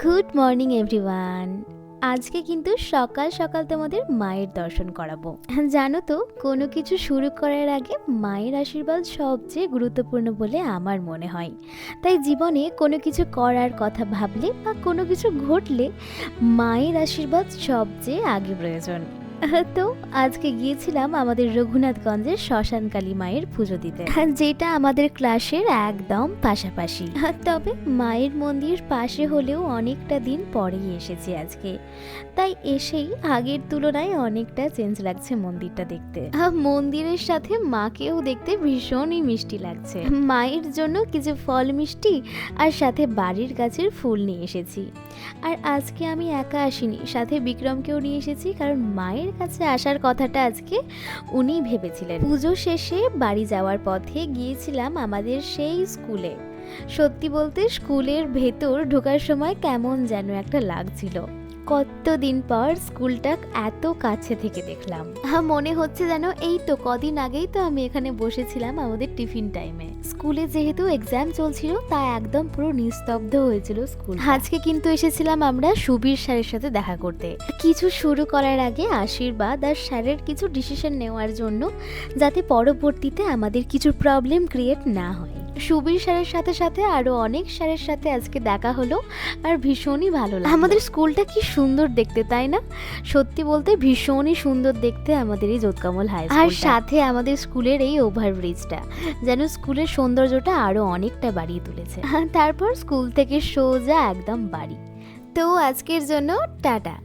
Good morning everyone. আজকে কিন্তু সকাল সকাল তোমাদের মায়ের দর্শন করাবো। জানো তো, কোনো কিছু শুরু করার আগে মায়ের আশীর্বাদ সবচেয়ে গুরুত্বপূর্ণ বলে আমার মনে হয়। তাই জীবনে কোনো কিছু করার কথা ভাবলে বা কোনো কিছু ঘটলে মায়ের আশীর্বাদ সবচেয়ে আগে প্রয়োজন। তো আজকে গিয়েছিলাম আমাদের রঘুনাথগঞ্জের শ্মশানকালী মায়ের পুজো দিতে, যেটা আমাদের ক্লাসের একদম পাশাপাশি। তবে মায়ের মন্দির পাশে হলেও অনেকটা দিন পরেই এসেছি আজকে, তাই এসেই আগের তুলনায় অনেকটা চেঞ্জ লাগছে মন্দিরটা দেখতে। মন্দিরের সাথে মাকেও দেখতে ভীষণই মিষ্টি লাগছে। মায়ের জন্য কিছু ফল মিষ্টি আর সাথে বাড়ির গাছের ফুল নিয়ে এসেছি। আর আজকে আমি একা আসিনি, সাথে বিক্রমকেও নিয়ে এসেছি, কারণ মায়ের কাছে আসার কথাটা আজকে উনি ভেবেছিলেন। পুজো শেষে বাড়ি যাওয়ার পথে গিয়েছিলাম আমাদের সেই স্কুলে। সত্যি বলতে স্কুলের ভেতর ঢোকার সময় কেমন যেন একটা লাগছিল। কতদিন পর স্কুলটা এত কাছে থেকে দেখলাম। মনে হচ্ছে যেন এই তো কদিন আগেই তো আমি এখানে বসেছিলাম আমাদের টিফিন টাইমে। স্কুলে যেহেতু এক্সাম চলছিল, তা একদম পুরো নিস্তব্ধ হয়েছিল স্কুল। আজকে কিন্তু এসেছিলাম আমরা সুবীর স্যারের সাথে দেখা করতে। কিছু শুরু করার আগে আশীর্বাদ আর স্যারের কিছু ডিসিশন নেওয়ার জন্য, যাতে পরবর্তীতে আমাদের কিছু প্রবলেম ক্রিয়েট না হয়। সুবীর স্যারের সাথে সাথে আরো অনেক স্যারের সাথে আজকে দেখা হলো, আর ভীষণই ভালো লাগলো। আমাদের স্কুলটা কি সুন্দর দেখতে, তাই না? সত্যি বলতে ভীষণই সুন্দর দেখতে আমাদের এই যোধকমল হাই স্কুল, আর সাথে আমাদের স্কুলের এই ওভারব্রিজটা যেন স্কুলের সৌন্দর্যটা আরো অনেকটা বাড়িয়ে তুলেছে। তারপর স্কুল থেকে সোজা একদম বাড়ি। তো আজকের জন্য টাটা।